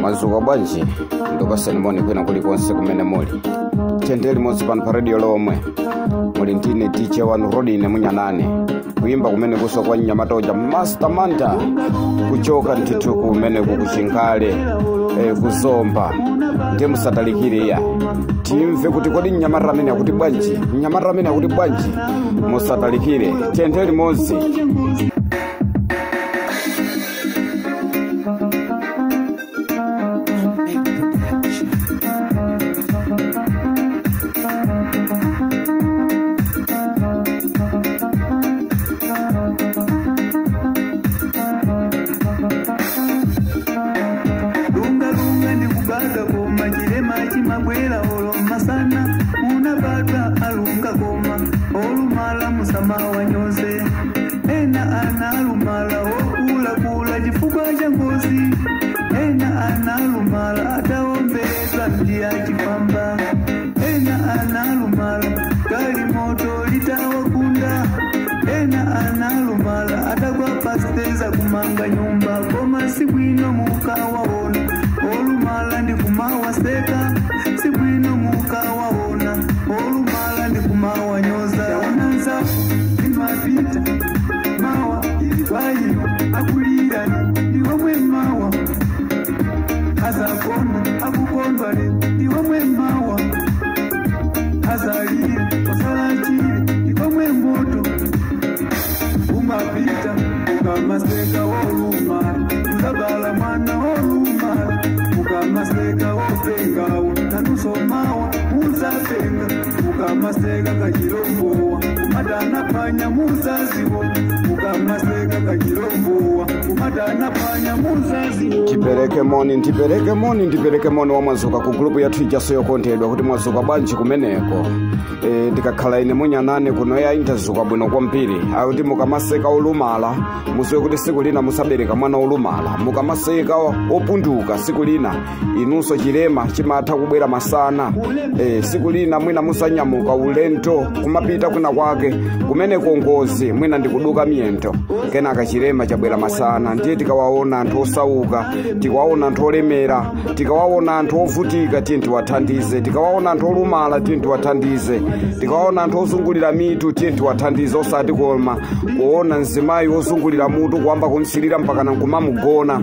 Mazuka bwanji ndopaseni moni kwina kulikonse kumene muli. Tendeli modzi pano pa radio lomwe muli ndine DJ wanu Rodine Munyanane, kuyimba kumene kuso kwa Nyamatoja Master Manta, kuchoka ntithu kumene kukuchinkale kuzomba ndi musatalikire ya timve kuti kodi Nyamata amene akuti bwanji, Nyamata amene akuti bwanji, musatalikire. Tendeli modzi. Kumanga nyumba koma sibwino mukawaona olumala ndi kumawaseka sibwino mukawaona olumala ndi kumawanyoza unanza imapita mawa ivayi akulirani ndiwomwe mawa azakona akukondwale ndiwomwe mawa azalire osalatire ndiwomwe moto umapita ukamaseka olumala uzabala mwana olumala ukamaseka opengawo nanusomawa muzafenga ukamaseka kajilombowa umadana panya muzaziwo ukamaseka kajilombowa umadana panya muzaziwo. Ndipereke moni wa Mwazuka ku group yathu ijaso yokondedwa kuti Mwazuka bwanji kumeneko. Ndikakhala ine Munyanane kuno ya intazuka bwino kwambiri akuti mukamaseka olumala muziwe kuti siku lina musabereka mwana olumala, mukamaseka opunduka siku lina inunso chilema chimatha kubwera masana. Siku lina mwina musanyamuka ulento kumapita kuna kwake kumeneko ngozi mwina ndikuduka miyento kenaka chilema chabwera masana. Ndiye tikawaona anthu osauka, tikawaona anthu olemera, tikawaona anthu ovutika tinti wathandize, tikawaona anthu olumala tinti wathandize, tikawaona anthu ozungulira mitu tinti wathandize, osati koma kuona nzimayi ozungulira mutu kuamba kumsilira mpaka nkumamugona.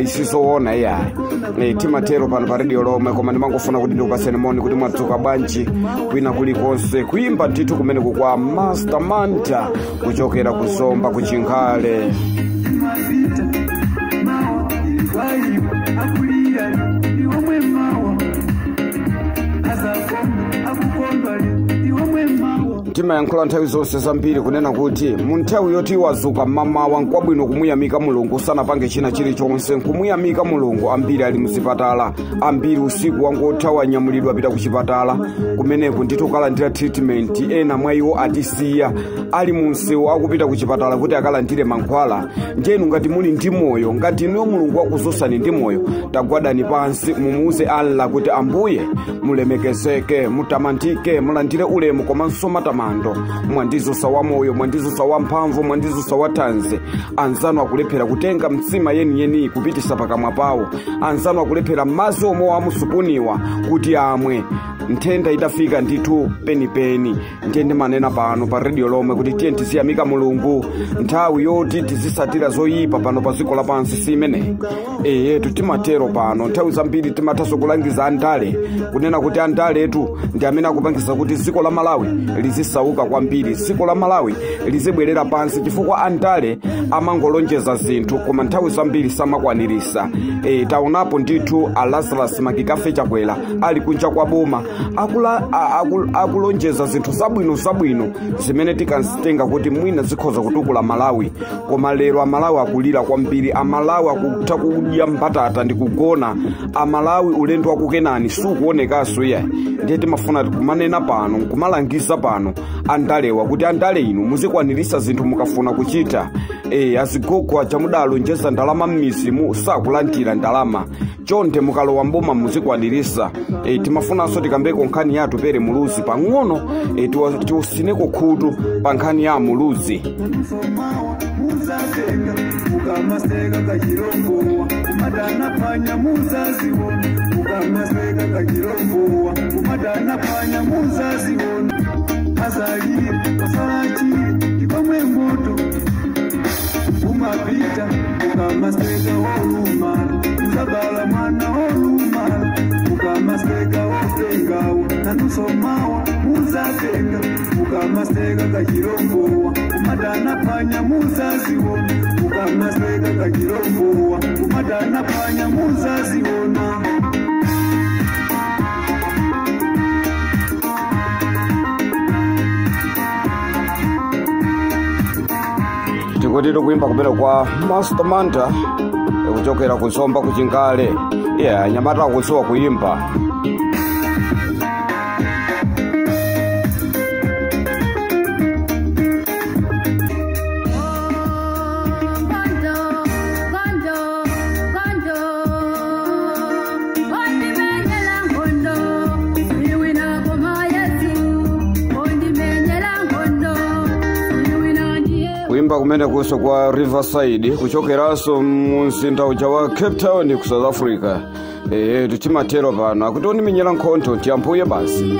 Isizoona iyayi. Timatero pano pa radio lomwe koma ndimangofuna kuti ndikupaseni moni kuti Mwadzuka bwanji kwina kulikonse, kuyimba ntithu kumene kukwa Master Manta kuchokera kuzomba kuchinkale. Timayankhula nthawi zonse zambiri kunena kuti mu nthawi yoti wazuka mamawa nkwabwino kumuyamika Mulungu sanapange china chilichonse, kumuyamika Mulungu. Ambiri ali muzipatala, ambiri usiku wangotha wanyamulidwa pita kuchipatala kumeneko ndithu kalandira treatment. Ena mwa iwo atisiya ali munsewu akupita kuchipatala kuti akalandire mankhwala. Njenu ngati muli ndi moyo, ngati inuyo Mulungu wakuzosani ndi moyo, tagwadani pansi mumuuze Allah kuti Ambuye mulemekezeke, mutamandike, mulandire ulemu komanso matamando. Mwandizosa wa moyo, mwandizosa wa mphamvu, mwandizosa wa tanzi. Anzanu akulephera kutenga mtsima yeni kupitisa pakamwa pawo, anzanu akulephera mazi omwe wamusupuniwa kuti amwe. Nthenda itafika ndithu penipeni. Ndiye ndimanena pano pa radio lomwe kuti tiye tiziyamika Mulungu. Nthawi yoti tizisatira zoyipa pano pa dziko lapansi si imeneyi. Timatero pano nthawi zambiri timathaso kulangiza andale kunena kuti andale etu ndi amene akupangisa kuti dziko la Malawi lizisauka kwambiri, dziko la Malawi lizibwerera pansi chifukwa andale amangolonjeza zinthu koma nthawi zambiri samakwanirisa. Taonapo ndithu Lazarus Makikafe Chakwera ali kunja kwa boma akulonjeza zinthu zabwino zimene tikanzitenga kuti mwina zikhoza kutukula Malawi, koma lero Amalawi akulira kwambiri. Amalawi akutha kudya mbatata ndi kugona. Amalawi ulendo wakukenani sukuonekaso iye. Ndiye timafuna kumanena pano kumalangisa pano andalewa kuti andale inu muzikwanirisa zinthu mukafuna kuchita. azigogo aja mudalonjeza ndalama m'mizimu sakulandira ndalama chonde mukalowa mboma muzikwanirisa. Timafunanso tikambeko nkhani ya Atupere Muluzi pang'ono tiusineko khutu pa nkhani ya Muluzi. Umapita ukamaseka olumala uzabala mwana olumala ukamaseka ofengawo nanusomawa muzatenga ukamaseka kachirombowa umadana panya muzaziwona ukamaseka kachirombowa umadana panya muzaziwona. Tikotero kuimba kupera kwa Master Manta kuchokera kusomba kuchingale. Nyamata kusowa kuimba. Kuimba kumene kuso kwa Riverside kuchokeraso mumzinda uja wa Cape Town ku South Africa. Tichimatero pano akuti ondimenyera nkhondo tiyambuye basi.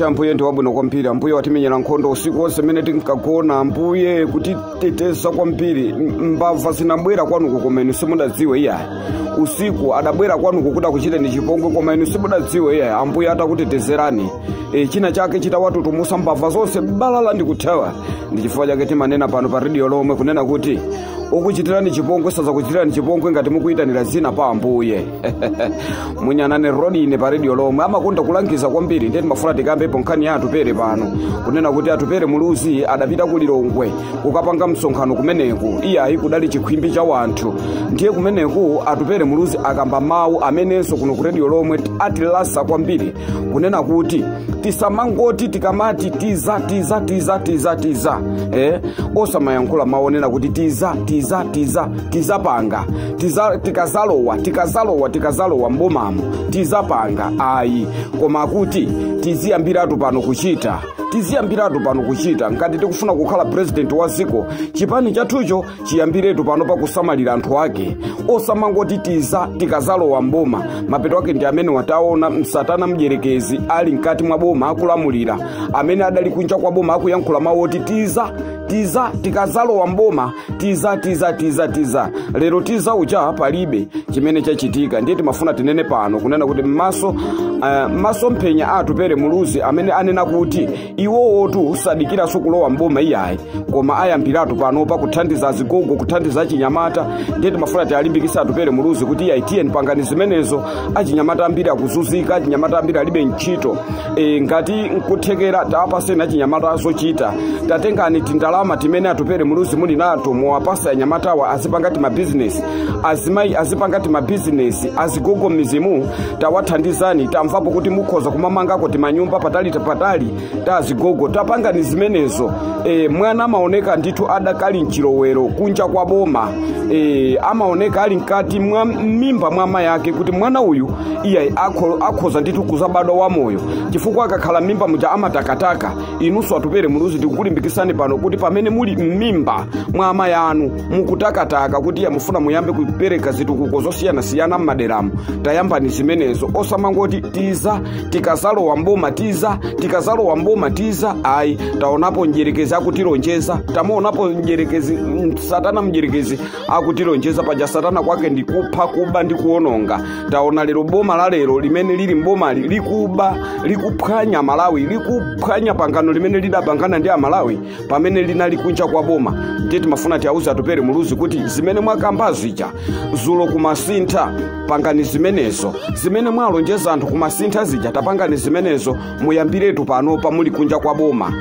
Ambuye ndi wabwino kwambiri. Ambuye watimenyera nkhondo usiku wonse mene tinkagona. Ambuye kutiteteza kwambiri. Mbava zinabwera kwanuko koma inu simudadziwe iyayi. Usiku adabwera kwanuko kuda kuchiteni chipongwe koma inu simudadziwe iyayi. Ambuye atakutetezerani. China chake chitawatutumusa mbava zonse balala ndi kuthawa. Ndi chifukwa chake timanena pano pa radio lomwe kunena kuti ukuchitirani chipongwe sazakuchitirani chipongwe ngati mukuyitanira zina pa Ambuye. Munyanane Rodine pa radio lomwe amakonda kulangiza kwambiri. Ndeti mafuna tikambepo nkhani ya Atupere pano kunena kuti Atupere Muluzi adapita ku Lilongwe kukapanga msonkhano kumeneku. Iyayi kudali chikhwimbi cha wanthu. Ndiye kumeneku Atupere Muluzi akamba mawu amenenso kuno ku radio lomwe atilasa kwambiri kunena kuti tisamangoti tikamati tiza osamayankhula maonena kuti tizapanga tikazalowa mbomamo tizapanga ayi koma kuti tiziyambiratu pano kuchita ngati tikufuna kukhala president wa dziko chipani chathucho chiyambiretu pano pakusamalira anthu ake osamangoti tikazalowa mboma mapeto ake ndi amene wataona msatana mdyerekezi ali mkati mwa boma akulamulira amene adali kunja kwa boma akuyankhula mawoti tikazalowa mboma tiza lero tiza ucha palibe chimene chachitika. Ndiye timafuna tinene pano kunena kuti maso mphenya Atupere Muluzi amene anena kuti iwowotu sadikira sukulowa mboma iyayi koma ayambiratu pano pa kuthandiza azigogo kuthandiza achinyamata. Ndiye timafuna tialimbikisa Atupere Muluzi kuti tiyeni pangani zimenezo achinyamata ambiri akuzuzika achinyamata ambiri alibe ntchito. Ngati nkuthekera tapaseni achinyamata azochita tatengani tindalama timene Atupere Muluzi muli nato muwapasa anyamatawa azipangati mabizinesi azimayi azipangati mabizinesi azigogo mizimu tawathandizani tamvapo kuti mukhoza kumamangako timanyumba patali ta azigogo tapangani zimenezo. Mwana amaoneka ndithu adakali mchilowero kunja kwa boma amaoneka ali mkati mimba mwa amayi ake kuti mwana uyu iyayi akhoza ndithu kuzabadwa wamoyo chifukwa akakhala mimba muja amatakataka. Inunso Atupere Muluzi tikukulimbikisani pano kuti pamene muli mmimba mwa amayi anu mukutakataka kuti yamufuna muyambe kupereka zitukuko zosiyana m'maderamu tayambani zimenezo osamangoti tikazalowa mboma ayi taonapo njerekezi akutilonjeza tamuonapo njerekezi satana mjerekezi akutilonjeza paja satana kwake ndikupha kuba ndikuononga. Taona lero boma la lero limene lili mbomali likuphwanya Malawi likuphwanya pangano limene lidapangana ndi Amalawi pamene linali kunja kwa boma. Ndiye timafuna tiauze atupere muluzi kuti zimene mwakamba zija zulo kumasintha pangani zimenezo, zimene mwalonjeza anthu kumasintha zija tapangani zimenezo, muyambiretu pano pamuli kunja kwa boma.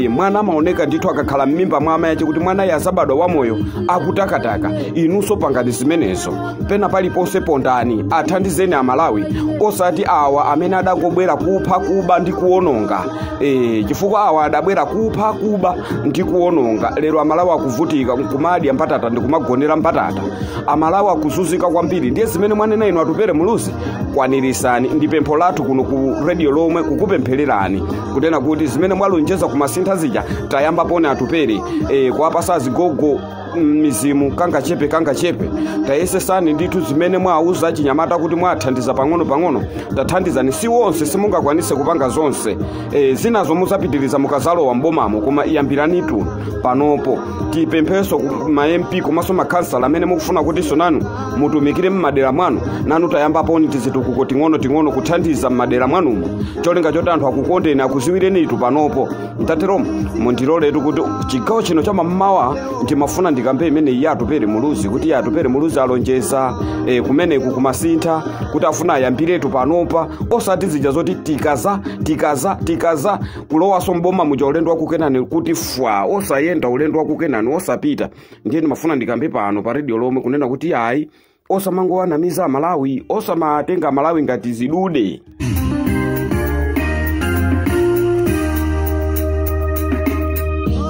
Mwana amaoneka ndithu akakhala m'mimba mwa amayi kuti mwana yazabadwa wamoyo akutakataka, inunso pangani zimenezo. Pena paliponse pondani, athandizeni Amalawi, osati awa amene adangobwera kupha, kuba ndi kuononga. Chifukwa awa adabwera kupha, kuba ndi kuononga. Lero Amalawi akuvutika nkumadya mbatata ndi kumagonera mbatata. Amalawi akuzunzika kwambiri. Ndiye zimene mwanena inu atupere muluzi kwanirisani. Ndi pempho lathu kuno ku radio lomwe kukupemphererani kutena kuti zimene mwalonjeza kumasintha zija tayamba pone atupere. Kuwapasa zigogo mizimu kangachepe tayesesani ndithu zimene mwauza chinyamata kuti mwathandiza pang'ono tathandizani. Si wonse simungakwanise kupanga zonse, zinazo muzapitiriza mukazalowa mbomamo, koma iyambiranitu panopo. Tipempheso ma MP komanso makhansala amene mukufuna kuti sonanu mutumikire mmadera mwanu, nanu tayambaponi tizitukuko ting'ono kuthandiza mmadera mwanumo. Cholinga choti anthu akukondeni akuziwirenitu panopo. Mtateromo mundiloletu kuti chigawo chino cha mammawa ndimafuna ndikambe imene iye atupere muluzi kuti iye atupere muluzi alonjeza kumeneku kumasintha kuti afuna ayambiretu panopa, osati zija zoti tikaza kulowaso mboma muja ulendo wakukenani kuti fwa osayenda ulendo wakukenani osapita. Ndiye ndimafuna ndikambe pano pa radio lomwe kunena kuti ayi osamangowanamiza Amalawi, osamatenga Amalawi ngati zidude.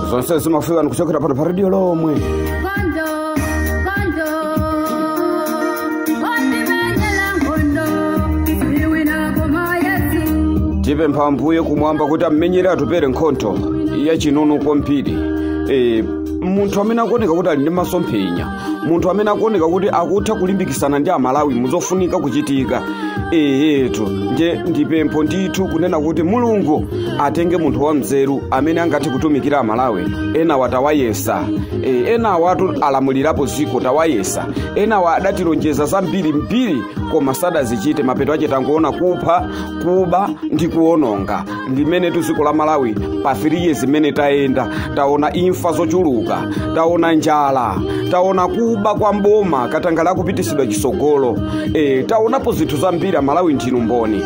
Zonse zimafika nikuchokera pano pa radio lomwe. Tipempha Mbuye kumwamba kuti ammenyere atupere nkhondo ya chinunu kwambiri. Munthu amene akuoneka kuti ali ndi masomphenya, munthu amene akuoneka kuti akutha kulimbikisana ndi Amalawi muzofunika kuchitika. Nje ndipempho ndithu kunena kuti Mulungu atenge munthu wamzeru amene angathe kutumikira Amalawi. Ena watawayesa, ena watu alamulirapo ziko tawayesa, ena wadatilonjeza zambiri koma sadazichite. Mapeto ache tangoona kupha, kuba ndi kuononga. Limene tuziko la Malawi pa 3 years zimene tayenda, taona imfa zochuluka, taona njala, taona kuba kwa mboma katangala kupitisidwa chisogolo. Taonapo zinthu zambiri Amalawi ndinu mboni.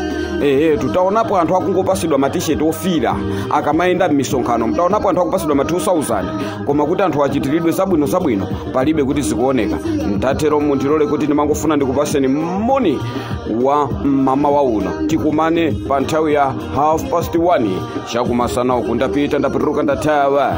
Tutaonapo anthu akungopasidwa matisheti ofira akamayenda m'misonkhano, mtaonapo anthu akupasidwa ma 2000, koma kuti anthu achitiridwe zabwino palibe kuti zikuoneka. Mtatero mundirole kuti ndimangofuna ndikupaseni moni wa mama wa uno. Tikumane pa nthawi ya 1:30 chakumasana uku. Ndapita ndapituruka ndathawa.